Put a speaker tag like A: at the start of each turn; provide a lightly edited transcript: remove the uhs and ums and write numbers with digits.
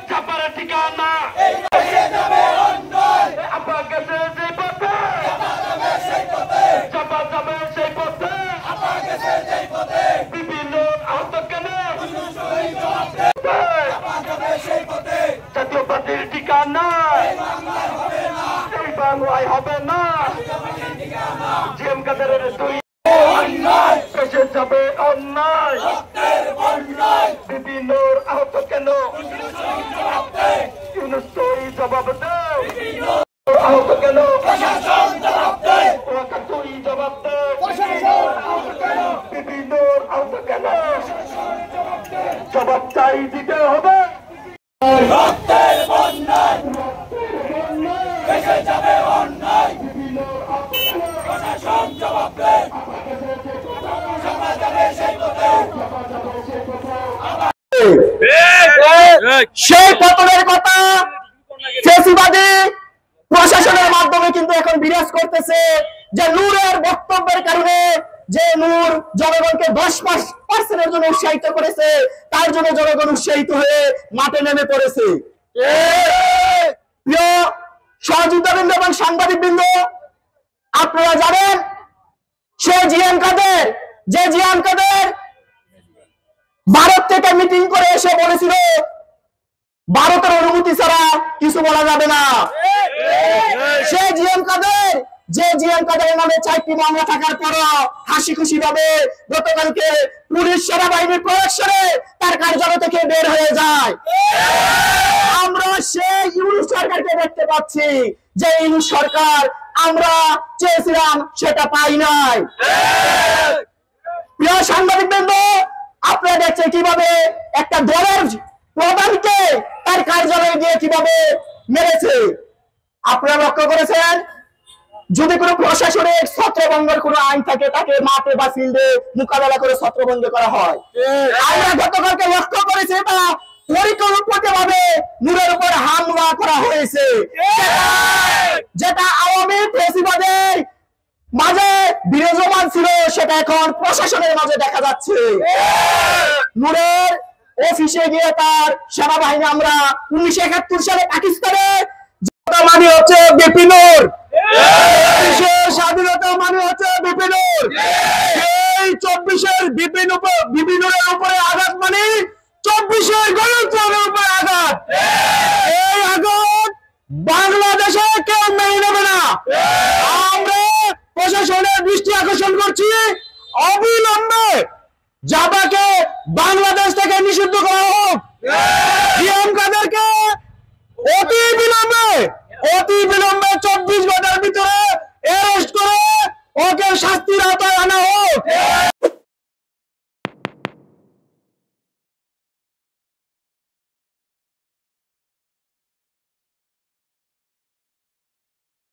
A: ছাপার ঠিকানা আপা গেছে যে পথে চাপা যাবে সেই পথে বিভিন্ন আহত কেন জাতীয় পার্টির ঠিকানা এই বাংলায় হবে না জিএম কাদেরের দুই দেশে যাবে অন্যায় বিভিন্ন আহত কেন জবাব দেও আহত কেন তুই জবাব দে বিভিন্ন আহত কেন জবাব চাই দিতে হবে
B: সেই পতনের কথা ফ্যাসিবাদী প্রশাসনের মাধ্যমে কিন্তু এখন বিরাজ করতেছে যে নূরের বক্তব্যের কারণে যে নূর জনগণকে 10% জন্য উৎসাহিত করেছে তার জন্য জনগণ উৎসাহিত হয়ে মাঠে নেমে পড়েছে। প্রিয় সহযোগিতাবৃন্দ এবং সাংবাদিকবৃন্দ, আপনারা জানেন সে জিএম কাদের ভারত থেকে মিটিং করে এসে বলেছিল ভারতের অনুমতি ছাড়া কিছু বলা যাবে না। সে জিএম কাদের নামে 4টি মামলা থাকার পরও হাসি খুশি ভাবে গতকালকে পুলিশ সেনাবাহিনীর প্রোটেকশনে তার কার্যালয় থেকে বের হয়ে যায়। আমরা সেই ইউনূস সরকারকে দেখতে পাচ্ছি যে ইউনূস সরকার আমরা চেয়েছিলাম সেটা পাই নাই। প্রিয় সাংবাদিকবৃন্দ, আপনারা দেখছেন কিভাবে একটা দলের প্রধানকে তার কার্যালয়ে গিয়ে কিভাবে মেরেছে। আপনারা লক্ষ্য করেছেন যদি কোনো প্রশাসনিক ছত্রভঙ্গের কোনো আইন থাকে তাকে মাঠে বা ফিল্ডে মোকাবেলা করে ছত্রভঙ্গ করা হয়। আমরা গতকালকে লক্ষ্য করেছি তা পরিকল্পিতভাবে নূরের উপর হামলা করা হয়েছে, যেটা আওয়ামী ফ্যাসিবাদের মাঝে বিরাজমান ছিল সেটা এখন প্রশাসনের মাঝে দেখা যাচ্ছে। নূরের অফিসে গিয়ে তার সেনাবাহিনী আমরা 1971 সালে পাকিস্তানে মানে হচ্ছে বিপিনুর স্বাধীনতা মানে হচ্ছে বিপিনুর। এই 24-এর বিপিনুরের উপরে আঘাত মানে 24-এর গণতন্ত্রের উপরে আঘাত। এই আঘাত বাংলাদেশে কেউ মেনে নেবে না। আমরা প্রশাসনের দৃষ্টি আকর্ষণ করছি অবিলম্বে জাবাকে বাংলাদেশ থেকে নিষিদ্ধ করা হোক। জিএম কাদেরকে অতি বিলম্বে 24 ঘন্টার ভিতরে অ্যারেস্ট করে ওকে শাস্তির আওতায় আনা হোক।